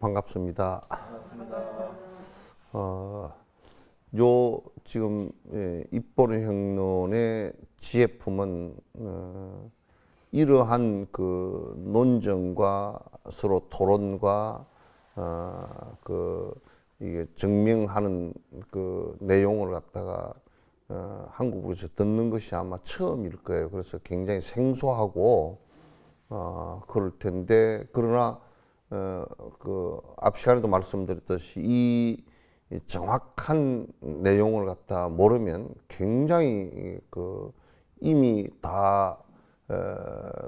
반갑습니다. 반갑습니다. 지금 입보른 형론의 지혜품은 이러한 그 논쟁과 서로 토론과 이게 증명하는 그 내용을 갖다가 한국에서 듣는 것이 아마 처음일 거예요. 그래서 굉장히 생소하고 그럴 텐데, 그러나 앞 시간에도 말씀드렸듯이 이 정확한 내용을 갖다 모르면 굉장히 이미 다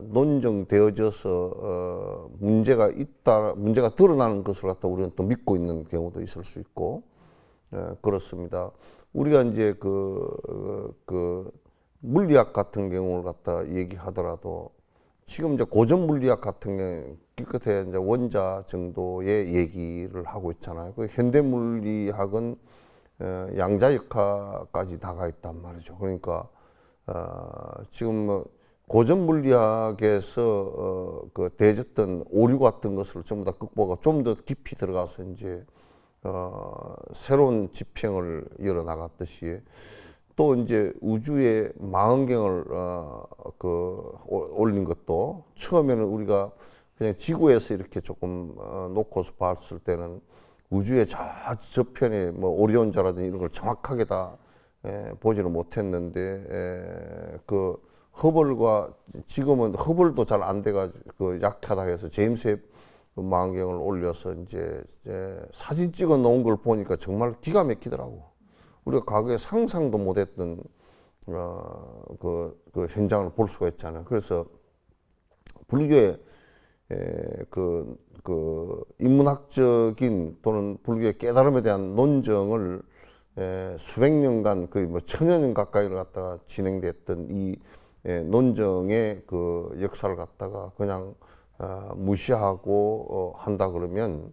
논증되어져서 문제가 드러나는 것을 갖다 우리는 또 믿고 있는 경우도 있을 수 있고, 그렇습니다. 우리가 이제 물리학 같은 경우를 갖다 얘기하더라도 지금 이제 고전 물리학 같은 경우 기껏해 이제 원자 정도의 얘기를 하고 있잖아요. 그 현대 물리학은 양자역학까지 나가 있단 말이죠. 그러니까 지금 뭐 고전 물리학에서 대졌던 오류 같은 것을 전부 다 극복하고 좀 더 깊이 들어가서 이제 새로운 지평을 열어 나갔듯이, 또 이제 우주의 망원경을 올린 것도 처음에는 우리가 그냥 지구에서 이렇게 조금 놓고서 봤을 때는 우주의 저편에 뭐 오리온자라든지 이런 걸 정확하게 다 보지는 못했는데, 허블과 지금은 허블도 잘 안 돼가지고 약하다 해서 제임스 웹 망원경을 올려서 이제 사진 찍어 놓은 걸 보니까 정말 기가 막히더라고. 우리가 과거에 상상도 못했던 그 현장을 볼 수가 있잖아요. 그래서 불교의 인문학적인 또는 불교의 깨달음에 대한 논쟁을 수백 년간, 거의 뭐 천여 년 가까이를 갖다가 진행됐던 이 논쟁의 그 역사를 갖다가 그냥 무시하고 한다 그러면,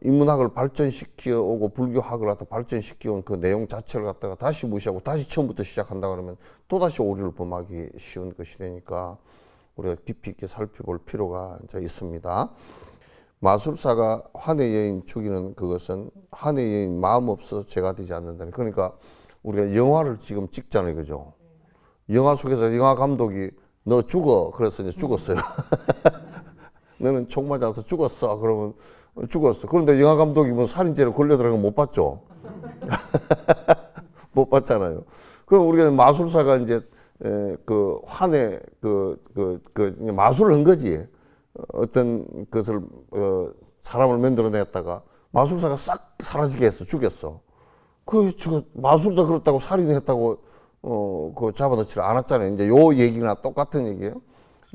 인문학을 발전시켜 오고 불교학을 갖다 발전시켜 온 그 내용 자체를 갖다가 다시 무시하고 다시 처음부터 시작한다 그러면 또다시 오류를 범하기 쉬운 것이 되니까 우리가 깊이 있게 살펴볼 필요가 이제 있습니다. 마술사가 환의 여인 죽이는 그것은 환의 여인 마음 없어서 죄가 되지 않는다. 그러니까 우리가 영화를 지금 찍잖아요, 그죠? 영화 속에서 영화 감독이 너 죽어, 그래서 이제 죽었어요. 너는 총 맞아서 죽었어, 그러면 죽었어. 그런데 영화 감독이 뭐 살인죄로 걸려 들어간 거 못 봤죠? 못 봤잖아요. 그럼 우리가 마술사가 이제 환에 마술을 한 거지. 어떤 것을 사람을 만들어냈다가 마술사가 싹 사라지게 해서 죽였어. 마술사 그렇다고 살인했다고 잡아넣지 않았잖아요. 이제 요 얘기나 똑같은 얘기예요.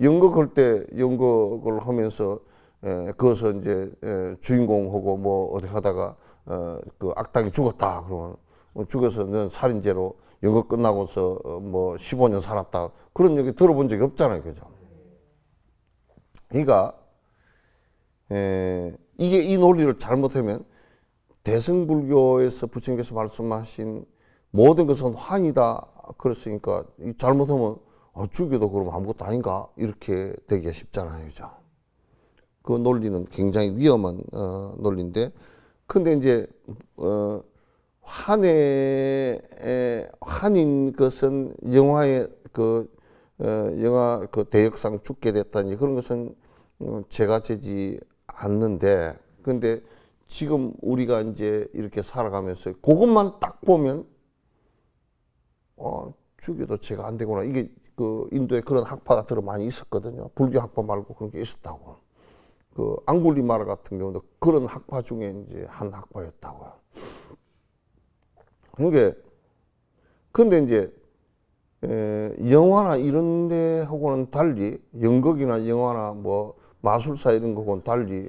연극할 때 연극을 하면서 그것을 이제 주인공하고 뭐 어디 하다가 그 악당이 죽었다 그러면 죽어서 는 살인죄로 연극 끝나고서 뭐 15년 살았다, 그런 얘기 들어본 적이 없잖아요, 그죠? 그러니까 이게 이 논리를 잘못하면 대승불교에서 부처님께서 말씀하신 모든 것은 환이다 그랬으니까 잘못하면 죽여도 그럼 아무것도 아닌가 이렇게 되기가 쉽잖아요, 그죠? 그 논리는 굉장히 위험한 논리인데, 근데 이제 환인 것은 영화의 영화 대역상 죽게 됐다니 그런 것은 죄가 되지 않는데, 근데 지금 우리가 이제 이렇게 살아가면서 그것만 딱 보면 죽여도 죄가 안 되구나. 이게 인도에 그런 학파가 들어 많이 있었거든요. 불교 학파 말고 그런 게 있었다고. 앙굴리마라 같은 경우도 그런 학파 중에 이제 한 학파였다고요. 그러니까 근데 이제 영화나 이런 데하고는 달리, 연극이나 영화나 뭐 마술사 이런 거하고는 달리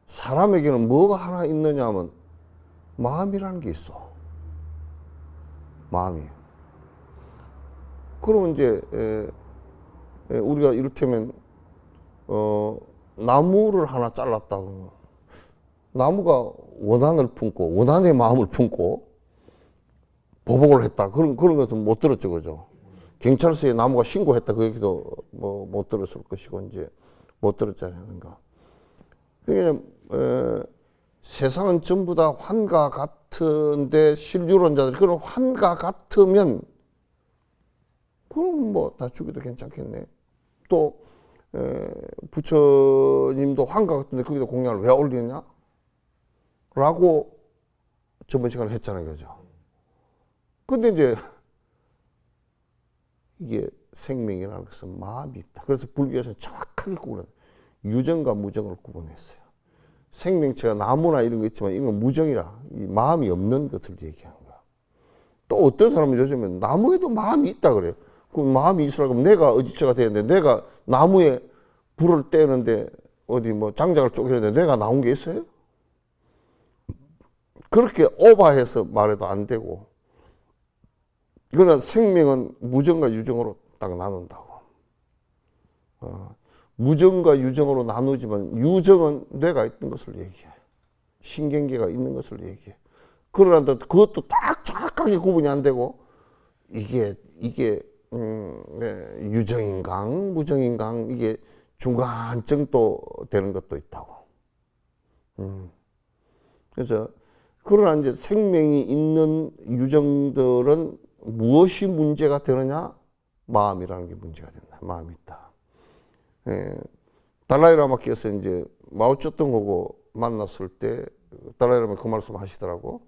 사람에게는 뭐가 하나 있느냐면 마음이라는 게 있어. 마음이. 그러면 이제 우리가 이를테면 나무를 하나 잘랐다고, 나무가 원한을 품고 원한의 마음을 품고 보복을 했다, 그런 것은 못 들었죠, 그죠? 경찰서에 나무가 신고했다, 그 얘기도 뭐 못 들었을 것이고 이제 못 들었잖아요. 그러니까 그러니까 세상은 전부 다 환과 같은데 실유론자들이 그런 환과 같으면 그럼 뭐 다 죽여도 괜찮겠네. 또 부처님도 환과 같은데 거기다 공양을 왜 올리느냐? 라고 저번 시간에 했잖아요. 그죠? 근데 이제 이게 생명이라는 것은 마음이 있다. 그래서 불교에서는 정확하게 유정과 무정을 구분했어요. 생명체가 나무나 이런 거 있지만 이건 무정이라, 이 마음이 없는 것을 얘기하는 거야. 또 어떤 사람은 요즘에 나무에도 마음이 있다 그래요. 그 마음이 있으라고 하면 내가 어지체가 되는데 내가 나무에 불을 떼는데 어디 뭐 장작을 쪼개는데 내가 나온 게 있어요? 그렇게 오버해서 말해도 안 되고, 그러나 생명은 무정과 유정으로 딱 나눈다고. 무정과 유정으로 나누지만 유정은 뇌가 있던 것을 얘기해. 신경계가 있는 것을 얘기해. 그러나 그것도 딱 정확하게 구분이 안 되고 이게 유정인가 무정인가 이게 중간쯤 또 되는 것도 있다고. 그래서 그러나 이제 생명이 있는 유정들은 무엇이 문제가 되느냐? 마음이라는 게 문제가 된다. 마음이 있다. 달라이라마께서 이제 마오쩌둥하고 만났을 때 달라이라마 그 말씀 하시더라고.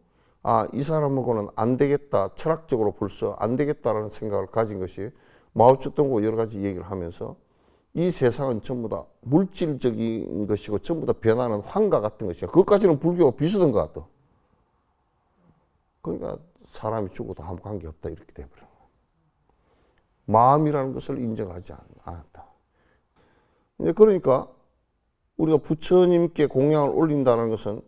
아, 이 사람하고는 안 되겠다. 철학적으로 벌써 안 되겠다라는 생각을 가진 것이 마오쩌둥하고 여러 가지 얘기를 하면서 이 세상은 전부 다 물질적인 것이고 전부 다 변하는 환과 같은 것이야. 그것까지는 불교가 비슷한 것 같아. 그러니까 사람이 죽어도 아무 관계없다 이렇게 돼버린 거야. 마음이라는 것을 인정하지 않았다. 이제 그러니까 우리가 부처님께 공양을 올린다는 것은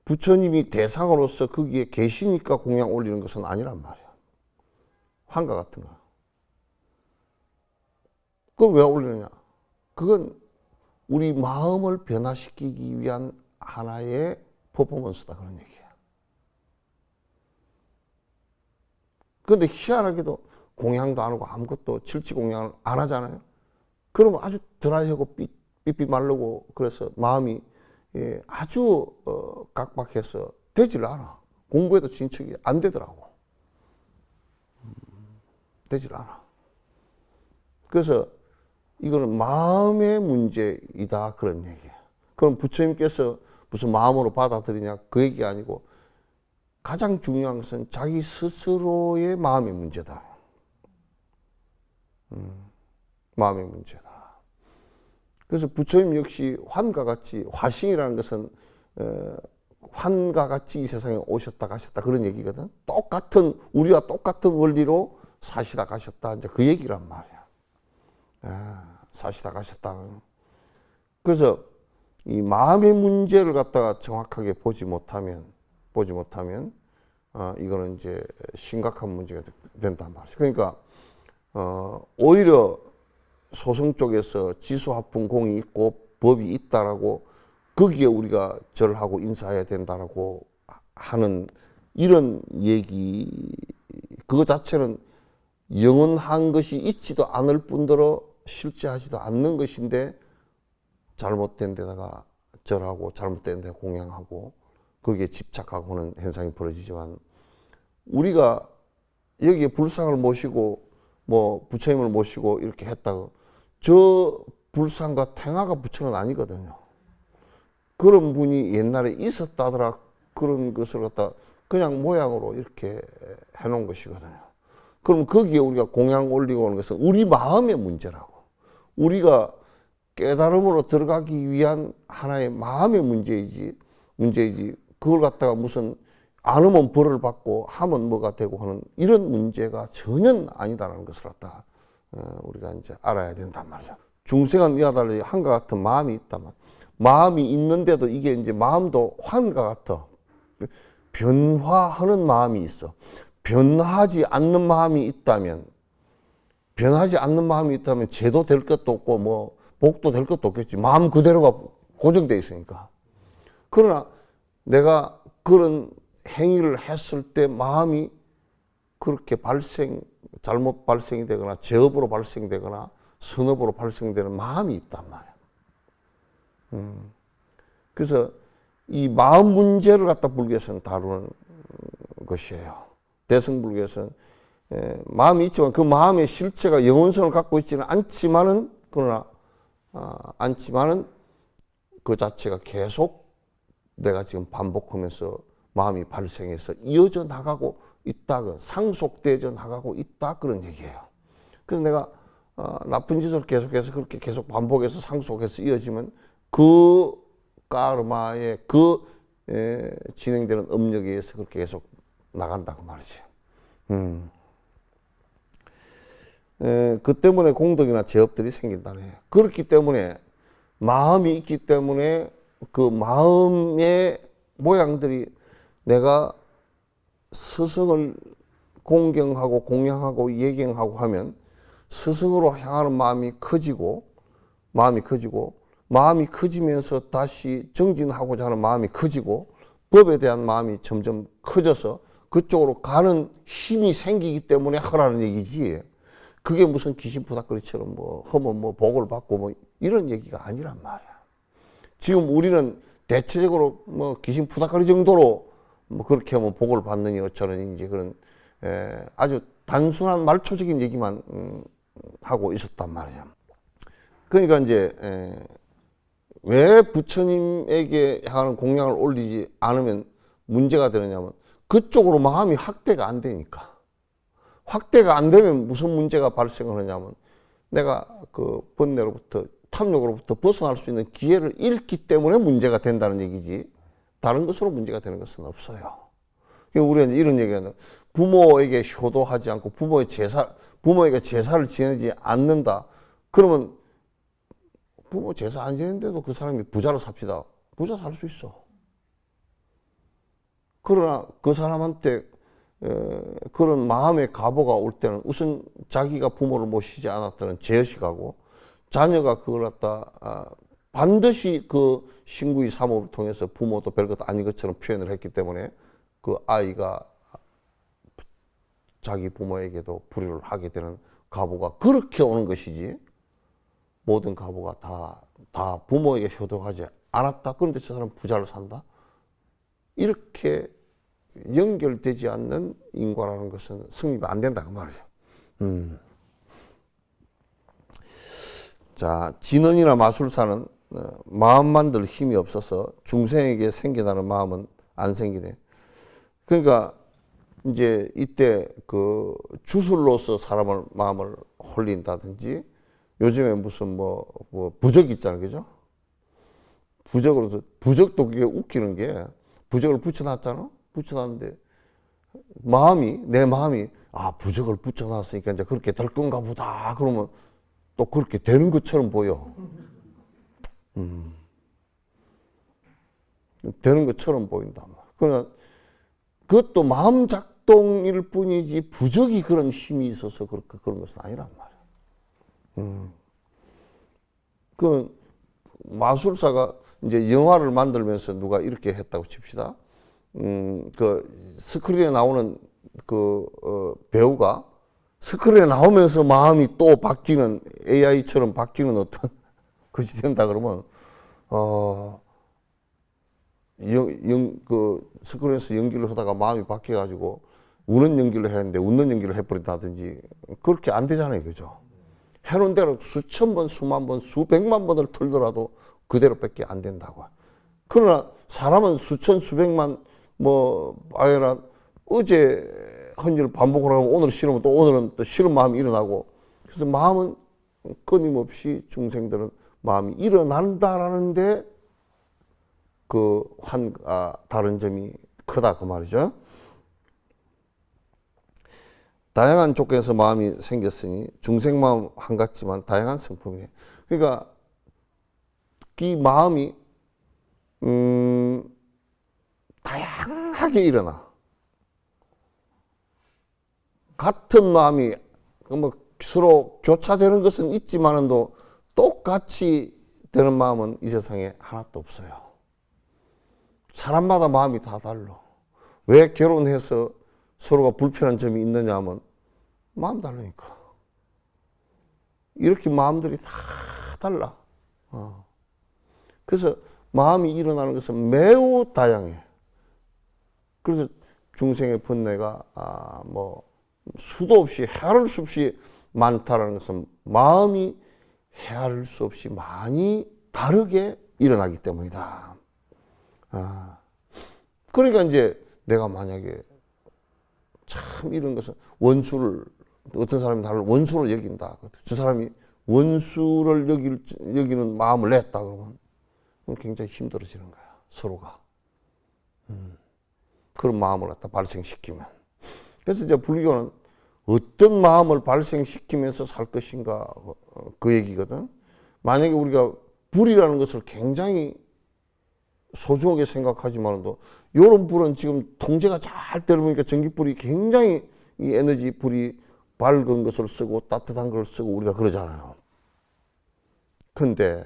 부처님이 대상으로서 거기에 계시니까 공양 올리는 것은 아니란 말이야. 환과 같은 거. 그건 왜 올리느냐? 그건 우리 마음을 변화시키기 위한 하나의 퍼포먼스다 그런 얘기야. 그런데 희한하게도 공양도 안 하고 아무것도 질치 공양을 안 하잖아요. 그러면 아주 드라이하고 삐삐 마르고 그래서 마음이 아주 각박해서 되질 않아. 공부에도 진척이 안 되더라고. 되질 않아. 그래서 이거는 마음의 문제이다 그런 얘기야. 그럼 부처님께서 무슨 마음으로 받아들이냐 그 얘기 아니고 가장 중요한 것은 자기 스스로의 마음의 문제다. 마음의 문제다. 그래서 부처님 역시 환과 같이, 화신이라는 것은 환과 같이 이 세상에 오셨다 가셨다 그런 얘기거든. 똑같은 우리와 똑같은 원리로 사시다 가셨다 이제 그 얘기란 말이야. 사시다 가셨다. 그래서 이 마음의 문제를 갖다가 정확하게 보지 못하면 이거는 이제 심각한 문제가 된단 말이죠. 그러니까 오히려 소승 쪽에서 지수화풍 공이 있고 법이 있다라고 거기에 우리가 절하고 인사해야 된다라고 하는 이런 얘기 그거 자체는 영원한 것이 있지도 않을 뿐더러 실제하지도 않는 것인데 잘못된 데다가 절하고 잘못된 데 공양하고 거기에 집착하고 하는 현상이 벌어지지만 우리가 여기에 불상을 모시고 뭐 부처님을 모시고 이렇게 했다고 저 불상과 탱화가 부처는 아니거든요. 그런 분이 옛날에 있었다더라 그런 것을 갖다 그냥 모양으로 이렇게 해놓은 것이거든요. 그럼 거기에 우리가 공양 올리고 하는 것은 우리 마음의 문제라고. 우리가 깨달음으로 들어가기 위한 하나의 마음의 문제이지 그걸 갖다가 무슨 안 하면 벌을 받고 하면 뭐가 되고 하는 이런 문제가 전혀 아니다라는 것을 갖다 우리가 이제 알아야 된단 말이죠. 중생은 이와 달리 한과 같은 마음이 있다만 마음이 있는데도 이게 이제 마음도 환과 같아. 변화하는 마음이 있어. 변하지 않는 마음이 있다면 죄도 될 것도 없고 뭐 복도 될 것도 없겠지. 마음 그대로가 고정돼 있으니까. 그러나 내가 그런 행위를 했을 때 마음이 그렇게 잘못 발생이 되거나 제업으로 발생되거나 선업으로 발생되는 마음이 있단 말이야. 그래서 이 마음 문제를 갖다 불교에서는 다루는 것이에요. 대승불교에서는 마음이 있지만 그 마음의 실체가 영혼성을 갖고 있지는 않지만은 그러나 않지만은 그 자체가 계속 내가 지금 반복하면서 마음이 발생해서 이어져 나가고 있다, 상속되어져 나가고 있다, 그런 얘기예요. 그래서 내가 나쁜 짓을 계속해서 그렇게 계속 반복해서 상속해서 이어지면 그 까르마의 진행되는 업력에 의해서 그렇게 계속 나간다고 말이지. 그 때문에 공덕이나 제업들이 생긴다네. 그렇기 때문에 마음이 있기 때문에 그 마음의 모양들이 내가 스승을 공경하고 공양하고 예경하고 하면 스승으로 향하는 마음이 커지고 마음이 커지면서 다시 정진하고자 하는 마음이 커지고 법에 대한 마음이 점점 커져서 그쪽으로 가는 힘이 생기기 때문에 하라는 얘기지. 그게 무슨 귀신 부닥거리처럼 뭐 하면 뭐 복을 받고 뭐 이런 얘기가 아니란 말이야. 지금 우리는 대체적으로 뭐 귀신 부닥거리 정도로 뭐 그렇게 하면 복을 받느니 어쩌느니 이제 그런 아주 단순한 말초적인 얘기만 하고 있었단 말이야. 그러니까 이제 왜 부처님에게 향하는 공양을 올리지 않으면 문제가 되느냐면 그쪽으로 마음이 확대가 안 되니까. 확대가 안 되면 무슨 문제가 발생을 하냐면 내가 그 번뇌로부터 탐욕으로부터 벗어날 수 있는 기회를 잃기 때문에 문제가 된다는 얘기지 다른 것으로 문제가 되는 것은 없어요. 우리가 이런 얘기하는 부모에게 효도하지 않고 부모에게 제사를 지내지 않는다. 그러면 부모 제사 안 지내는데도 그 사람이 부자로 삽시다. 부자 살 수 있어. 그러나 그 사람한테 그런 마음의 가보가 올 때는 우선 자기가 부모를 모시지 않았다는 죄의식하고 자녀가 그걸 갖다 반드시 그 신구의 사모를 통해서 부모도 별것 아닌 것처럼 표현을 했기 때문에 그 아이가 자기 부모에게도 불효를 하게 되는 가보가 그렇게 오는 것이지 모든 가보가 다 부모에게 효도하지 않았다. 그런데 저 사람 부자를 산다. 이렇게 연결되지 않는 인과라는 것은 성립이 안 된다 그 말이죠. 자, 진언이나 마술사는 마음 만들 힘이 없어서 중생에게 생겨나는 마음은 안 생기네. 그러니까 이제 이때 그 주술로서 사람을 마음을 홀린다든지 요즘에 무슨 뭐 부적 있잖아요, 그죠? 부적도 그게 웃기는 게 부적을 붙여놨잖아. 붙여놨는데 내 마음이 부적을 붙여놨으니까 이제 그렇게 될 건가 보다. 그러면 또 그렇게 되는 것처럼 보여. 되는 것처럼 보인다. 그러나 그것도 마음 작동일 뿐이지 부적이 그런 힘이 있어서 그런 것은 아니란 말이야. 그 마술사가 이제 영화를 만들면서 누가 이렇게 했다고 칩시다. 그 스크린에 나오는 배우가 스크린에 나오면서 마음이 또 바뀌는 AI처럼 바뀌는 어떤 것이 된다 그러면 그 스크린에서 연기를 하다가 마음이 바뀌어가지고 우는 연기를 했는데 웃는 연기를 해버린다든지 그렇게 안 되잖아요, 그죠? 해놓은 대로 수천 번, 수만 번, 수백만 번을 틀더라도 그대로밖에 안 된다고. 그러나 사람은 수천, 수백만 아니라 어제 한 일을 반복을 하면 오늘 싫으면 또 오늘은 또 싫은 마음이 일어나고 그래서 마음은 끊임없이 중생들은 마음이 일어난다라는데 다른 점이 크다 그 말이죠. 다양한 조건에서 마음이 생겼으니 중생 마음 한 같지만 다양한 성품이에요. 그러니까 이 마음이 다양하게 일어나. 같은 마음이 서로 교차되는 것은 있지만도 똑같이 되는 마음은 이 세상에 하나도 없어요. 사람마다 마음이 다 달라. 왜 결혼해서 서로가 불편한 점이 있느냐 하면 마음 다르니까. 이렇게 마음들이 다 달라. 그래서 마음이 일어나는 것은 매우 다양해. 그래서 중생의 번뇌가 뭐 수도 없이 헤아릴 수 없이 많다라는 것은 마음이 헤아릴 수 없이 많이 다르게 일어나기 때문이다. 그러니까 이제 내가 만약에 참 이런 것은 원수를 어떤 사람이 나를 원수로 여긴다. 저 사람이 원수를 여기는 마음을 냈다 그러면 굉장히 힘들어지는 거야. 서로가. 그런 마음을 갖다 발생시키면. 그래서 이제 불교는 어떤 마음을 발생시키면서 살 것인가 그 얘기거든. 만약에 우리가 불이라는 것을 굉장히 소중하게 생각하지만도 이런 불은 지금 통제가 잘 되다 보니까 전기불이 굉장히 이 에너지 불이 밝은 것을 쓰고 따뜻한 걸 쓰고 우리가 그러잖아요. 근데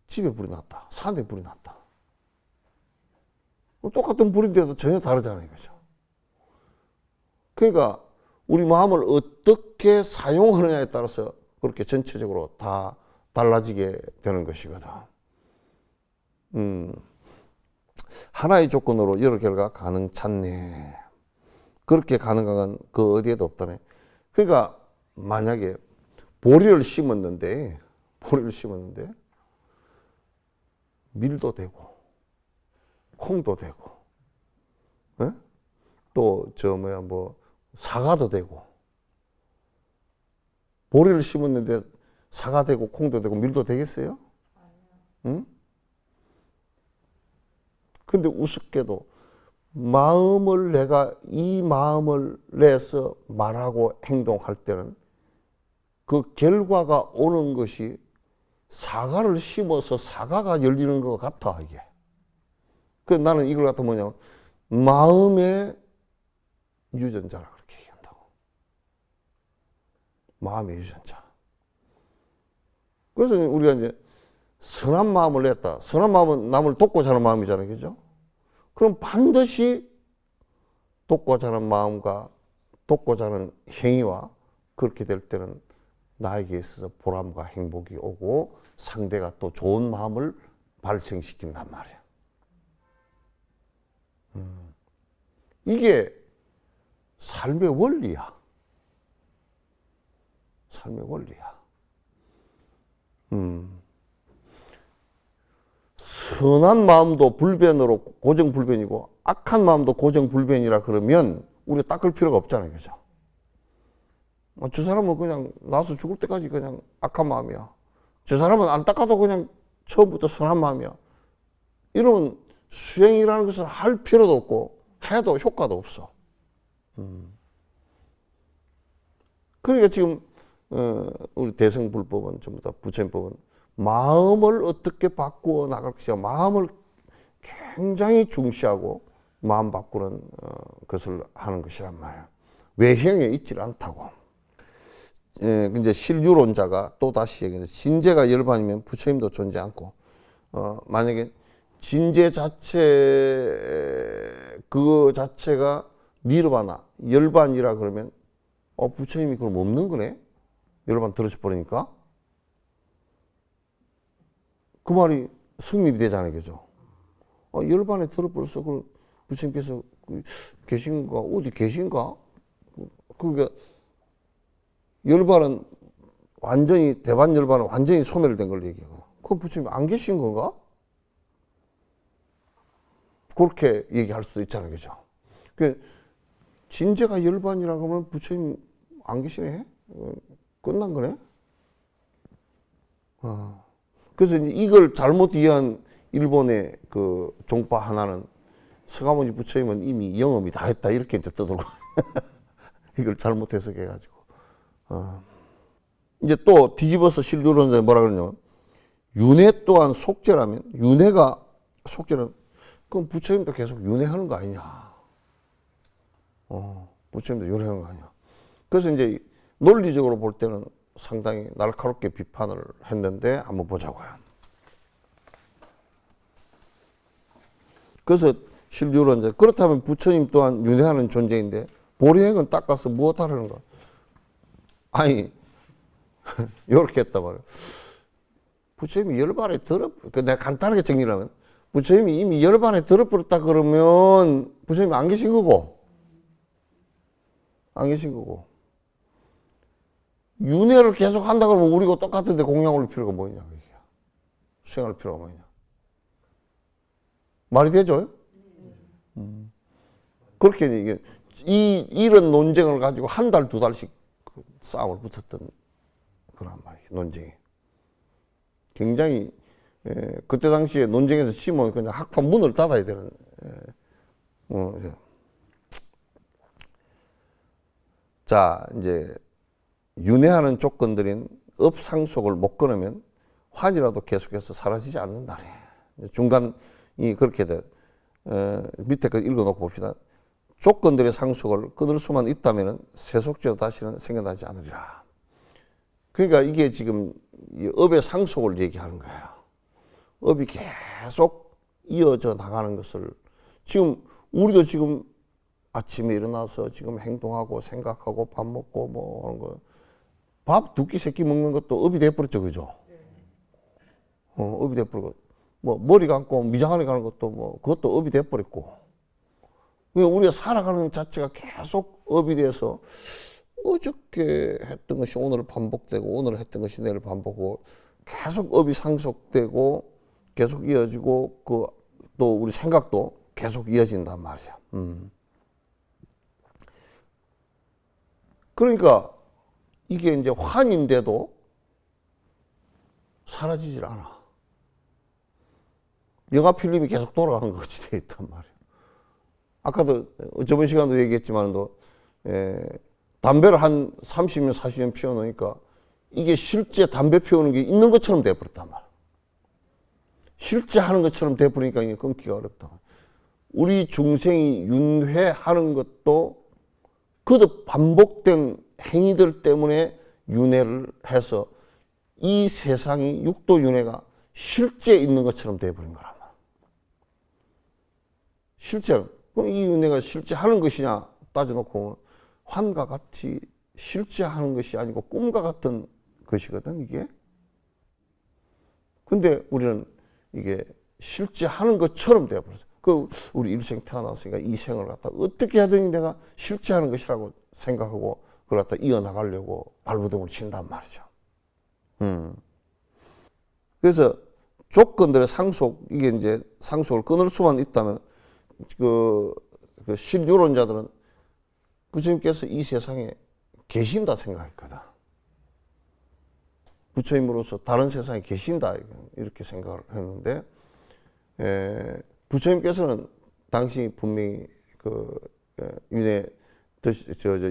집에 불이 났다. 산에 불이 났다. 똑같은 불인데도 전혀 다르잖아요. 그죠? 그러니까 우리 마음을 어떻게 사용하느냐에 따라서 그렇게 전체적으로 다 달라지게 되는 것이거든. 하나의 조건으로 여러 결과 가능찮네. 그렇게 가능한 그 어디에도 없다네. 그러니까 만약에 보리를 심었는데 밀도 되고 콩도 되고 또 사과도 되고 보리를 심었는데 사과 되고 콩도 되고 밀도 되겠어요? 응? 근데 우습게도 내가 이 마음을 내서 말하고 행동할 때는 그 결과가 오는 것이 사과를 심어서 사과가 열리는 것 같아, 이게. 그래서 나는 이걸 갖다 뭐냐면 마음의 유전자라 그렇게 얘기한다고. 마음의 유전자. 그래서 우리가 이제 선한 마음을 냈다. 선한 마음은 남을 돕고자 하는 마음이잖아요. 그죠? 그럼 반드시 돕고자 하는 마음과 돕고자 하는 행위와 그렇게 될 때는 나에게 있어서 보람과 행복이 오고 상대가 또 좋은 마음을 발생시킨단 말이야. 이게 삶의 원리야. 삶의 원리야. 선한 마음도 불변으로 고정불변이고 악한 마음도 고정불변이라 그러면 우리가 닦을 필요가 없잖아요. 그죠? 저 사람은 그냥 나서 죽을 때까지 그냥 악한 마음이야. 저 사람은 안 닦아도 그냥 처음부터 선한 마음이야. 이러면 수행이라는 것을 할 필요도 없고 해도 효과도 없어. 그러니까 지금 우리 대승불법은 전부 다 부처님법은 마음을 어떻게 바꾸어 나갈 것이냐. 마음을 굉장히 중시하고 마음 바꾸는 것을 하는 것이란 말이야. 외형에 있질 않다고. 이제 실유론자가 또 다시 얘기해서 진재가 열반이면 부처님도 존재 않고 만약에 진재 그 자체가 니르바나 열반이라 그러면 부처님이 그럼 없는 거네? 열반 들어져 버리니까 그 말이 성립이 되잖아요. 그죠? 열반에 들어버렸어. 그럼 부처님께서 계신가? 어디 계신가? 그러니까 열반은 완전히 대반 열반은 완전히 소멸된 걸 얘기하고 그럼 부처님 안 계신 건가? 그렇게 얘기할 수도 있잖아요. 그죠? 그 진재가 열반이라고 하면 부처님 안 계시네? 끝난 거네? 그래서 이걸 잘못 이해한 일본의 그 종파 하나는 서가모니 부처님은 이미 영험이 다 했다 이렇게 이제 떠들고 이걸 잘못 해석해가지고 이제 또 뒤집어서 실주론자가 뭐라 그러냐면 윤회 또한 속죄라면 윤회가 속죄는 그럼 부처님도 계속 윤회하는 거 아니냐? 부처님도 윤회하는 거 아니냐? 그래서 이제 논리적으로 볼 때는 상당히 날카롭게 비판을 했는데 한번 보자고요. 그래서 실주론자 그렇다면 부처님 또한 윤회하는 존재인데 보리행은 닦아서 무엇 하려는가? 아니 이렇게 했단 말이에요. 부처님이 열반에 내가 간단하게 정리를 하면, 부처님이 이미 열반에 들어버렸다 그러면 부처님이 안 계신 거고, 안 계신 거고. 윤회를 계속 한다 그러면 우리가 똑같은데 공양 올릴 필요가 뭐냐, 그게. 수행할 필요가 뭐냐. 말이 되죠? 그렇게 이게, 이런 논쟁을 가지고 한 달, 두 달씩 싸움을 붙었던 그런 말이에요, 논쟁이. 굉장히, 그때 당시에 논쟁에서 치면 그냥 학판 문을 닫아야 되는, 자, 이제, 윤회하는 조건들인 업상속을 못 끊으면 환이라도 계속해서 사라지지 않는다네. 중간이 그렇게 돼. 밑에 거 읽어놓고 봅시다. 조건들의 상속을 끊을 수만 있다면 세속죄도 다시는 생겨나지 않으리라. 그러니까 이게 지금 업의 상속을 얘기하는 거예요. 업이 계속 이어져 나가는 것을 지금 우리도 지금 아침에 일어나서 지금 행동하고 생각하고 밥 먹고 뭐 하는 거, 밥 두 끼 세 끼 먹는 것도 업이 돼버렸죠, 그죠? 업이 돼버리고, 뭐 머리 감고 미장원에 가는 것도 뭐 그것도 업이 돼버렸고, 우리가 살아가는 자체가 계속 업이 돼서 어저께 했던 것이 오늘 반복되고 오늘 했던 것이 내일 반복되고 계속 업이 상속되고 계속 이어지고 또 우리 생각도 계속 이어진단 말이야. 그러니까 이게 이제 환인데도 사라지질 않아. 영화 필름이 계속 돌아가는 것이 돼 있단 말이야. 아까도 저번 시간도 얘기했지만도 담배를 한 30년, 40년 피워놓으니까 이게 실제 담배 피우는 게 있는 것처럼 돼버렸단 말이야. 실제 하는 것처럼 돼버리니까 이게 끊기가 어렵다. 우리 중생이 윤회하는 것도 그도 반복된 행위들 때문에 윤회를 해서 이 세상이 육도 윤회가 실제 있는 것처럼 돼버린 거란 말이야. 실제, 그럼 이 윤회가 실제 하는 것이냐 따져놓고 환과 같이 실제 하는 것이 아니고 꿈과 같은 것이거든, 이게. 근데 우리는 이게 실제 하는 것처럼 되어버렸어. 우리 일생 태어났으니까 이 생을 갖다 어떻게 하든지 내가 실제 하는 것이라고 생각하고 그걸 갖다 이어나가려고 발버둥을 친단 말이죠. 그래서 조건들의 상속, 이게 이제 상속을 끊을 수만 있다면 그 신유론자들은 부처님께서 이 세상에 계신다 생각했거든. 부처님으로서 다른 세상에 계신다 이렇게 생각을 했는데, 부처님께서는 당시 분명히 윤회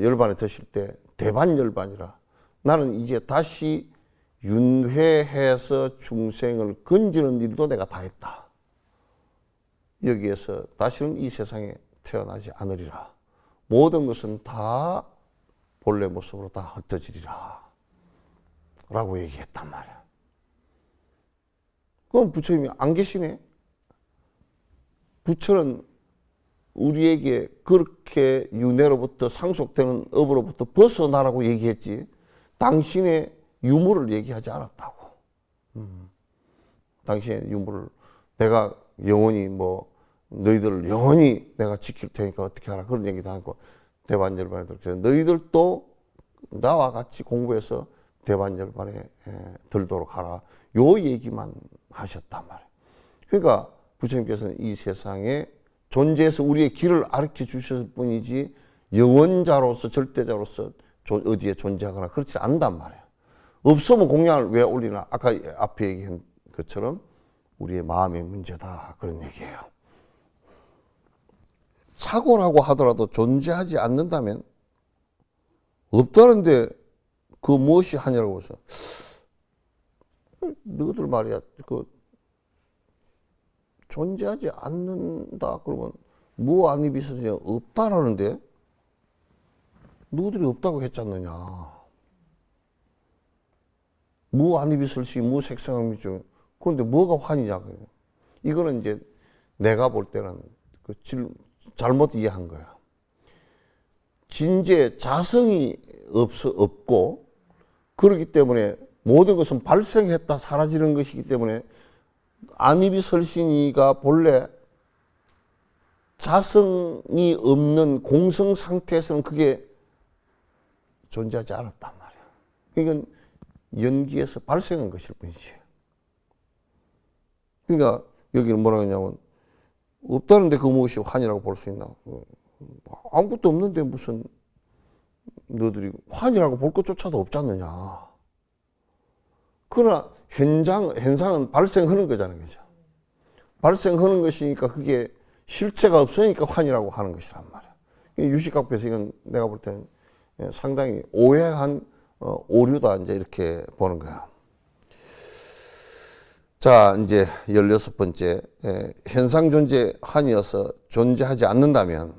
열반에 드실 때 대반열반이라 나는 이제 다시 윤회해서 중생을 건지는 일도 내가 다 했다. 여기에서 다시는 이 세상에 태어나지 않으리라. 모든 것은 다 본래 모습으로 다 흩어지리라. 라고 얘기했단 말이야. 그럼 부처님이 안 계시네? 부처는 우리에게 그렇게 윤회로부터 상속되는 업으로부터 벗어나라고 얘기했지 당신의 유무를 얘기하지 않았다고. 당신의 유무를 내가 영원히 너희들을 영원히 내가 지킬 테니까 어떻게 하라 그런 얘기도 하고 대반열반에 들어서 너희들도 나와 같이 공부해서 대반열반에 들도록 하라. 요 얘기만 하셨단 말이에요. 그러니까 부처님께서는 이 세상에 존재해서 우리의 길을 가르쳐 주셨을 뿐이지 영원자로서 절대자로서 어디에 존재하거나 그렇지 않단 말이에요. 없으면 공양을 왜 올리나? 아까 앞에 얘기한 것처럼 우리의 마음의 문제다 그런 얘기예요. 사고라고 하더라도 존재하지 않는다면 없다는데 그 무엇이 하냐라고 해서 너희들 말이야 존재하지 않는다 그러면 무아니 비스이 없다라는데 너희들이 없다고 했지 않느냐. 무아니 비슬시 무색성함이죠. 그런데 뭐가 환이냐. 이거는 이제 내가 볼 때는 잘못 이해한 거야. 진재 자성이 없고 그렇기 때문에 모든 것은 발생했다 사라지는 것이기 때문에 안입이 설신이가 본래 자성이 없는 공성 상태에서는 그게 존재하지 않았단 말이야. 이건 연기에서 발생한 것일 뿐이지. 그러니까 여기는 뭐라고 하냐면 없다는데 그 무엇이 환이라고 볼 수 있나? 아무것도 없는데 무슨 너들이 환이라고 볼 것조차도 없지 않느냐. 그러나 현상은 발생하는 거잖아요. 그죠? 발생하는 것이니까 그게 실체가 없으니까 환이라고 하는 것이란 말이야. 유식학에서 이건 내가 볼 때는 상당히 오해한 오류다 이제 이렇게 보는 거야. 자, 이제 16번째 현상 존재 환이어서 존재하지 않는다면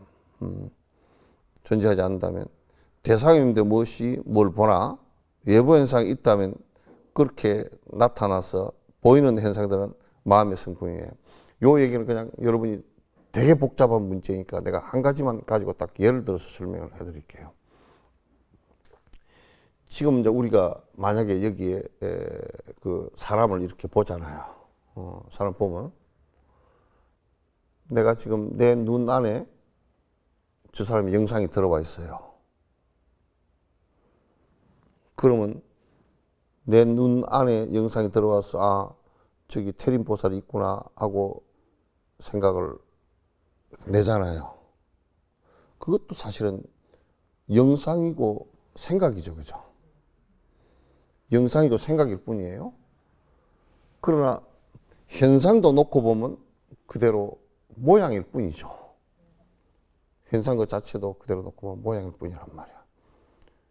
대상인데 무엇이 뭘 보나 외부 현상이 있다면 그렇게 나타나서 보이는 현상들은 마음의 성품이에요. 요 얘기는 그냥 여러분이 되게 복잡한 문제니까 내가 한 가지만 가지고 딱 예를 들어서 설명을 해드릴게요. 지금 이제 우리가 만약에 여기에 그 사람을 이렇게 보잖아요. 사람 보면 내가 지금 내 눈 안에 저 사람의 영상이 들어와 있어요. 그러면 내 눈 안에 영상이 들어와서 아 저기 태림보살이 있구나 하고 생각을 내잖아요. 그것도 사실은 영상이고 생각이죠. 그죠? 영상이고 생각일 뿐이에요. 그러나 현상도 놓고 보면 그대로 모양일 뿐이죠. 현상 그 자체도 그대로 놓고 보면 모양일 뿐이란 말이야.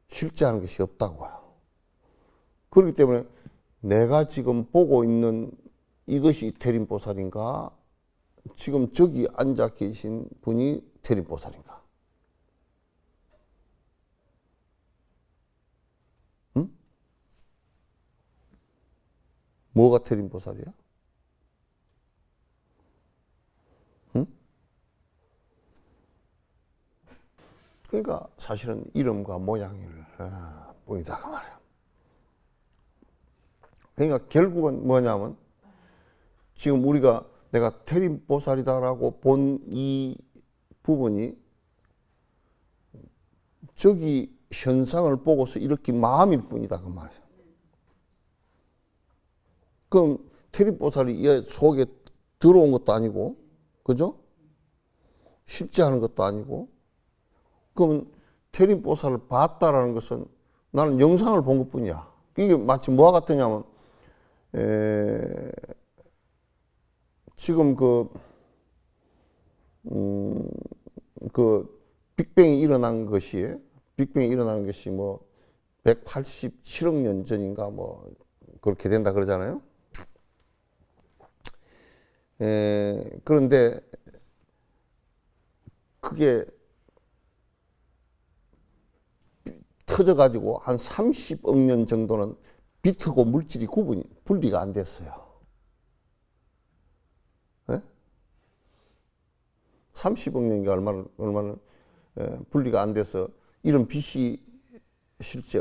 실제하는 것이 없다고요. 그렇기 때문에 내가 지금 보고 있는 이것이 태림보살인가? 지금 저기 앉아 계신 분이 태림보살인가? 응? 뭐가 태림보살이야? 응? 그러니까 사실은 이름과 모양일 뿐이다 그 말이야. 그러니까 결국은 뭐냐면 지금 우리가 내가 태림보살이다라고 본 이 부분이 저기 현상을 보고서 일으킨 마음일 뿐이다 그 말이야. 그럼 태림보살이 이 속에 들어온 것도 아니고, 그죠? 실제하는 것도 아니고, 그러면 태림보살을 봤다라는 것은 나는 영상을 본 것뿐이야. 이게 마치 뭐와 같으냐면 지금 빅뱅이 일어난 것이 뭐 187억 년 전인가 뭐 그렇게 된다 그러잖아요. 그런데 그게 터져가지고 한 30억 년 정도는 빛하고 물질이 분리가 안 됐어요. 네? 30억 년이 얼마나 분리가 안 돼서 이런 빛이 실제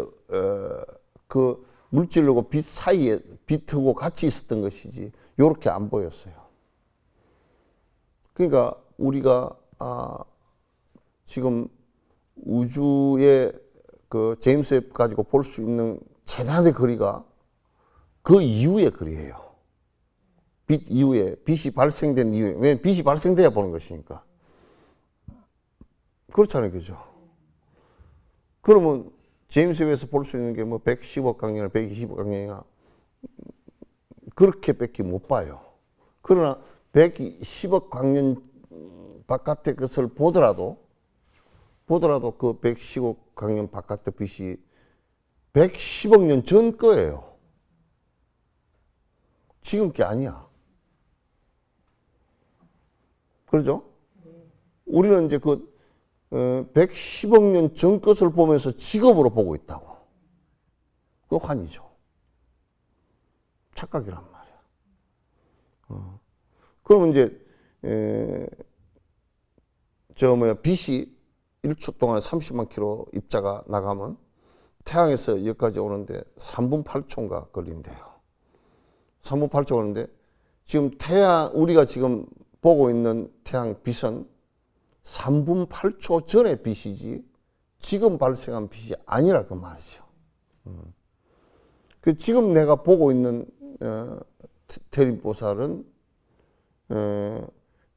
그 물질하고 빛 사이에 빛하고 같이 있었던 것이지 요렇게 안 보였어요. 그러니까 우리가 지금 우주의 그 제임스 웹 가지고 볼 수 있는 최단의 거리가 그 이후의 거리예요. 빛 이후에, 빛이 발생된 이후에. 왜 빛이 발생돼야 보는 것이니까. 그렇잖아요. 그죠? 그러면 제임스 웹에서 볼 수 있는 게 뭐 110억 강년이나 120억 강년이나 그렇게밖에 못 봐요. 그러나 110억 강년 바깥의 것을 보더라도 그 110억 강년 바깥의 빛이 110억 년 전 거예요. 지금 게 아니야. 그렇죠? 우리는 이제 110억 년 전 것을 보면서 직업으로 보고 있다고. 그거 환이죠. 착각이란 말이야. 그러면 이제 빛이 1초 동안 30만 킬로 입자가 나가면 태양에서 여기까지 오는데 3분 8초인가 걸린대요. 3분 8초 오는데 지금 우리가 지금 보고 있는 태양 빛은 3분 8초 전의 빛이지 지금 발생한 빛이 아니라 그 말이죠. 그 지금 내가 보고 있는 태림보살은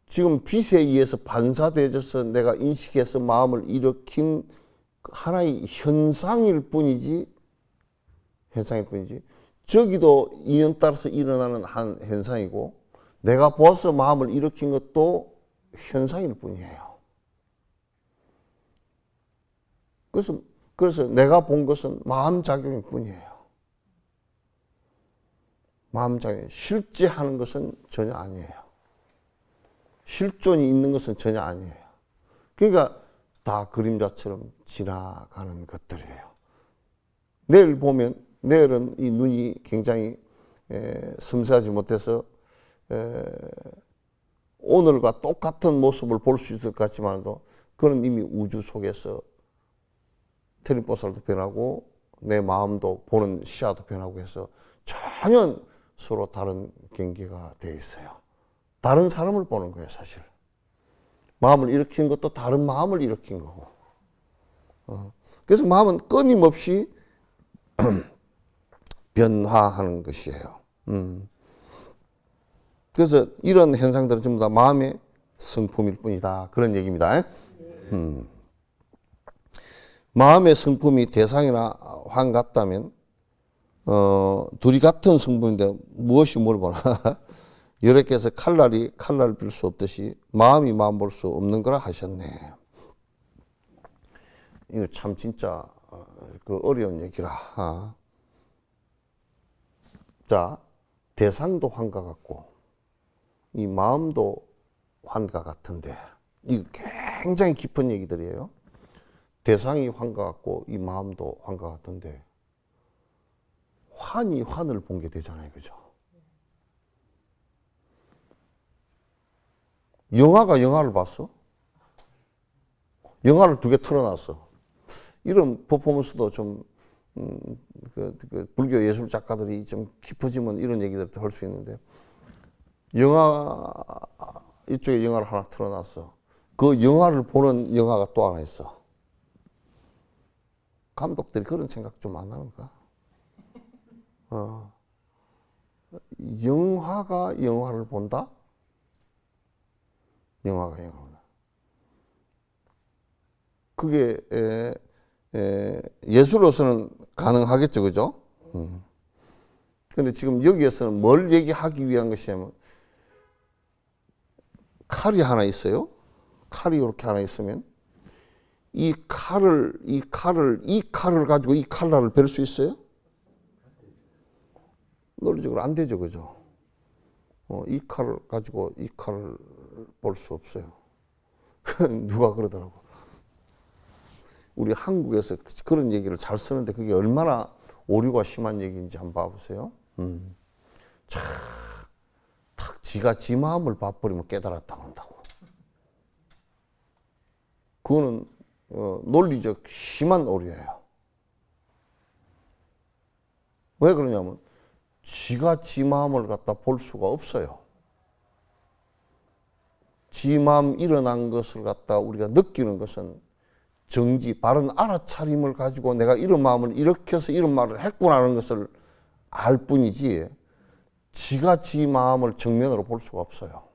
지금 빛에 의해서 반사되어져서 내가 인식해서 마음을 일으킨 하나의 현상일 뿐이지 저기도 인연 따라서 일어나는 한 현상이고 내가 보아서 마음을 일으킨 것도 현상일 뿐이에요. 그래서 내가 본 것은 마음작용일 뿐이에요. 마음작용, 실제 하는 것은 전혀 아니에요. 실존이 있는 것은 전혀 아니에요. 그러니까 다 그림자처럼 지나가는 것들이에요. 내일 보면 내일은 이 눈이 굉장히 섬세하지 못해서 오늘과 똑같은 모습을 볼 수 있을 것 같지만도 그는 이미 우주 속에서 태림보살도 변하고 내 마음도 보는 시야도 변하고 해서 전혀 서로 다른 경계가 되어 있어요. 다른 사람을 보는 거예요, 사실. 마음을 일으키는 것도 다른 마음을 일으킨 거고. 그래서 마음은 끊임없이 변화하는 것이에요. 그래서 이런 현상들은 전부 다 마음의 성품일 뿐이다. 그런 얘기입니다. 마음의 성품이 대상이나 환 같다면 둘이 같은 성품인데 무엇이 물어보나 여러께서 칼날이 칼날을 빌 수 없듯이 마음이 마음 볼 수 없는 거라 하셨네. 이거 참 진짜 그 어려운 얘기라. 자, 대상도 환과 같고 이 마음도 환과 같은데 이거 굉장히 깊은 얘기들이에요. 대상이 환과 같고 이 마음도 환과 같은데 환이 환을 본 게 되잖아요, 그죠? 영화가 영화를 봤어? 영화를 2개 틀어놨어. 이런 퍼포먼스도 좀 불교 예술 작가들이 좀 깊어지면 이런 얘기들도 할 수 있는데 영화 이쪽에 영화를 하나 틀어놨어. 그 영화를 보는 영화가 또 하나 있어. 감독들이 그런 생각 좀 안 하는가? 영화가 영화를 본다? 영화가 영화를 본다. 그게 예술로서는 가능하겠죠, 그죠? 근데 지금 여기에서는 뭘 얘기하기 위한 것이냐면 칼이 하나 있어요. 칼이 이렇게 하나 있으면 이 칼을 가지고 이 칼날을 벨 수 있어요? 논리적으로 안 되죠, 그죠? 이 칼을 가지고 이 칼을 볼 수 없어요. 누가 그러더라고. 우리 한국에서 그런 얘기를 잘 쓰는데 그게 얼마나 오류가 심한 얘기인지 한번 봐보세요. 탁 지가 지 마음을 봐버리면 깨달았다고 한다고. 그거는 논리적 심한 오류예요. 왜 그러냐면 지가 지 마음을 갖다 볼 수가 없어요. 지 마음 일어난 것을 갖다 우리가 느끼는 것은 정지, 바른 알아차림을 가지고 내가 이런 마음을 일으켜서 이런 말을 했구나 하는 것을 알 뿐이지 지가 지 마음을 정면으로 볼 수가 없어요.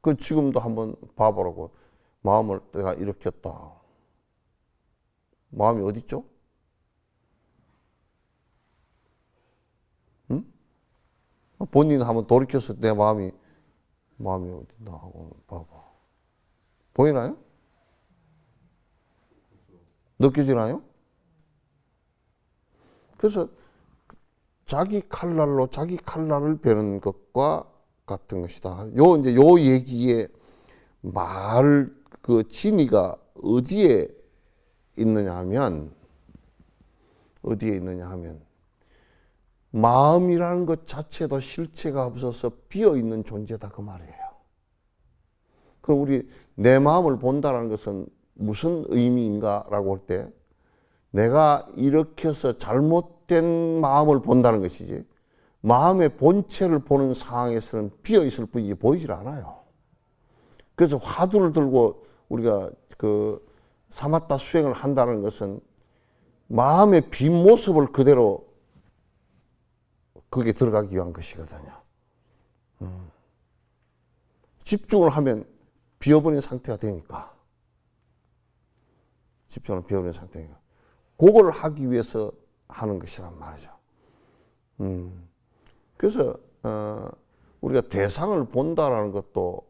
그 지금도 한번 봐보라고. 마음을 내가 일으켰다. 마음이 어디 있죠? 본인은 한번 돌이켜서 내 마음이 어딨나 하고 봐봐. 보이나요? 느껴지나요? 그래서 자기 칼날로 자기 칼날을 베는 것과 같은 것이다. 요 얘기의 그 진위가 어디에 있느냐 하면 마음이라는 것 자체도 실체가 없어서 비어있는 존재다 그 말이에요. 그럼 우리 내 마음을 본다는 것은 무슨 의미인가라고 할 때 내가 일으켜서 잘못된 마음을 본다는 것이지 마음의 본체를 보는 상황에서는 비어있을 뿐이지 보이질 않아요. 그래서 화두를 들고 우리가 그 사마타 수행을 한다는 것은 마음의 빈모습을 그대로 거기에 들어가기 위한 것이거든요. 집중을 하면 비어버린 상태가 되니까. 집중을 비어버린 상태니까. 그걸 하기 위해서 하는 것이란 말이죠. 그래서 우리가 대상을 본다라는 것도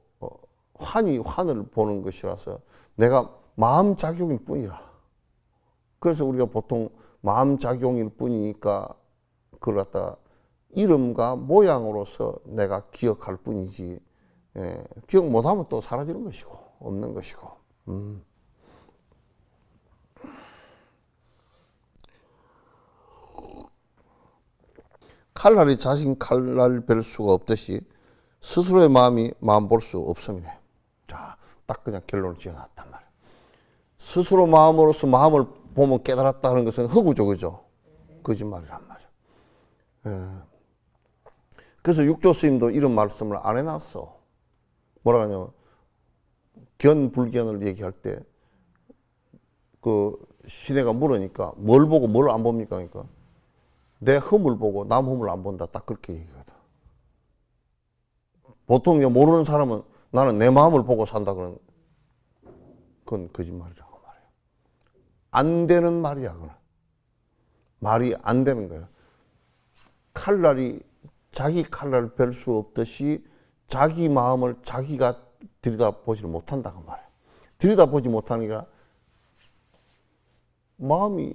환이 환을 보는 것이라서 내가 마음작용일 뿐이라. 그래서 우리가 보통 마음작용일 뿐이니까 그걸 갖다가 이름과 모양으로서 내가 기억할 뿐이지, 기억 못하면 또 사라지는 것이고 없는 것이고. 칼날이 자신 칼날 뵐 수가 없듯이 스스로의 마음이 마음 볼 수 없음이네. 자, 딱 그냥 결론을 지어놨단 말이에요. 스스로 마음으로서 마음을 보면 깨달았다는 것은 허구죠, 그죠? 거짓말이란 말이에요. 그래서 육조 스님도 이런 말씀을 안 해놨어. 뭐라 하냐면 견불견을 얘기할 때 그 시대가 물으니까 뭘 보고 뭘 안 봅니까? 그러니까 내 흠을 보고 남 흠을 안 본다. 딱 그렇게 얘기하거든. 보통 모르는 사람은 나는 내 마음을 보고 산다 그런 그건 거짓말이라고 말해요. 안 되는 말이야, 그건. 말이 안 되는 거예요. 칼날이 자기 칼날을 뵐 수 없듯이 자기 마음을 자기가 들여다보지를 못한다고 말해요. 들여다보지 못하는 게 마음이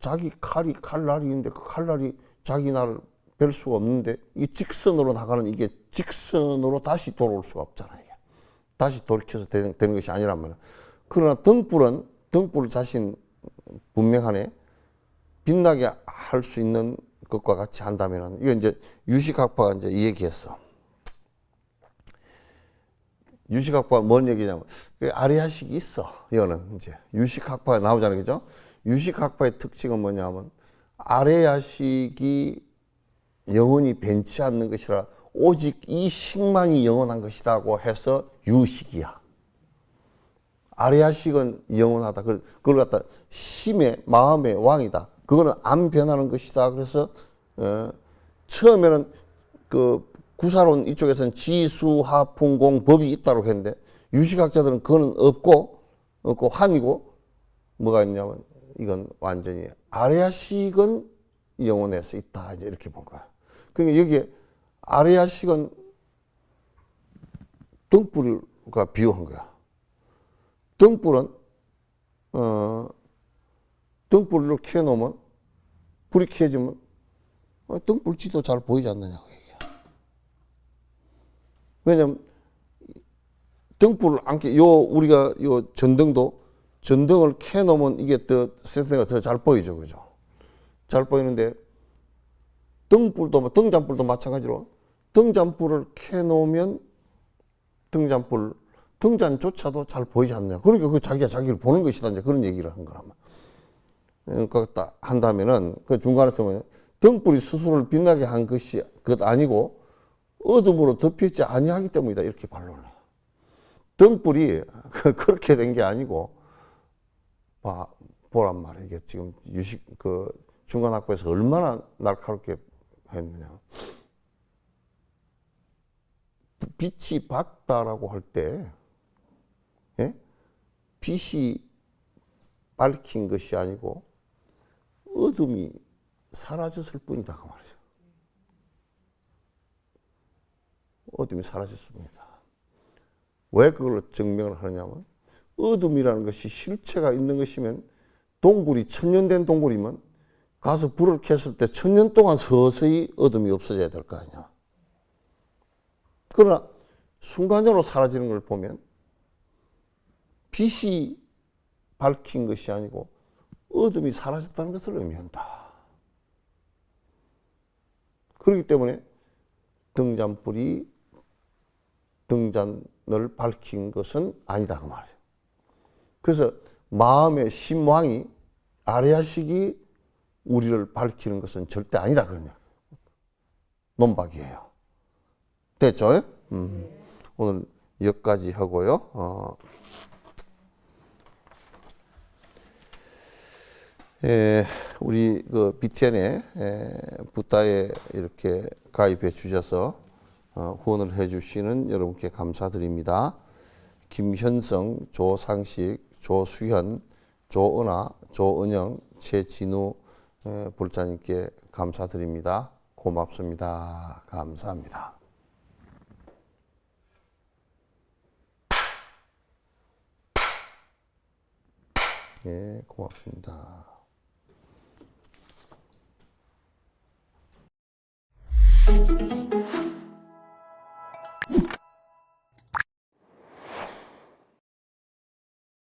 자기 칼이 칼날이 있는데 그 칼날이 자기 날을 뵐 수가 없는데 이 직선으로 나가는 이게 직선으로 다시 돌아올 수가 없잖아요. 다시 돌이켜서 되는 것이 아니란 말이에요. 그러나 등불을 자신 분명하네. 빛나게 할 수 있는 것과 같이 한다면은, 이거 이제 유식학파가 이제 이 얘기했어. 유식학파가 뭔 얘기냐면, 아리아식이 있어. 이거는 이제 유식학파가 나오잖아요. 그죠? 유식학파의 특징은 뭐냐면, 아레야식이 영원히 변치 않는 것이라 오직 이 식만이 영원한 것이라고 해서 유식이야. 아레야식은 영원하다. 그걸 갖다 심의 마음의 왕이다. 그거는 안 변하는 것이다. 그래서 처음에는 그 구사론 이쪽에서는 지수하풍공 법이 있다고 했는데 유식학자들은 그거는 없고 환이고 뭐가 있냐면 이건 완전히 아레야식은 영원해서 있다. 이제 이렇게 본 거야. 그러니까 여기에 아레야식은 등불과 비유한 거야. 등불은 등불을 켜놓으면 불이 켜지면 등불지도 잘 보이지 않느냐고 얘기야. 왜냐면 등불을 안 켜, 우리가 전등을 켜놓으면 이게 더 생태가 더 잘 보이죠, 그죠? 잘 보이는데 등잔불도 마찬가지로 등잔불을 켜놓으면 등잔조차도 잘 보이지 않느냐. 그러니까 그 자기가 자기를 보는 것이다. 이제 그런 얘기를 한 거란 말이야. 그렇다 한다면은 그 중간에서 뭐냐. 등불이 스스로를 빛나게 한 것이 그것 아니고 어둠으로 덮여있지 아니하기 때문이다. 이렇게 반론해요. 등불이 그렇게 된 게 아니고 보란 말이에요. 이게 지금 중간학부에서 얼마나 날카롭게 했느냐. 빛이 밝다라고 할 때, 빛이 밝힌 것이 아니고 어둠이 사라졌을 뿐이다 그 말이죠. 어둠이 사라졌을 뿐이다. 왜 그걸 증명을 하느냐면 어둠이라는 것이 실체가 있는 것이면 동굴이 천년된 동굴이면 가서 불을 켰을 때 천년 동안 서서히 어둠이 없어져야 될 거 아니야. 그러나 순간적으로 사라지는 걸 보면 빛이 밝힌 것이 아니고 어둠이 사라졌다는 것을 의미한다. 그렇기 때문에 등잔불이 등잔을 밝힌 것은 아니다 그 말이에요. 그래서 마음의 심왕이 아레아식이 우리를 밝히는 것은 절대 아니다 그러냐. 논박이에요. 됐죠? 오늘 여기까지 하고요. 우리 그 BTN에 붓다에 이렇게 가입해 주셔서 후원을 해 주시는 여러분께 감사드립니다. 김현성, 조상식, 조수현, 조은아, 조은영, 최진우 불자님께 감사드립니다. 고맙습니다. 감사합니다. 예, 고맙습니다.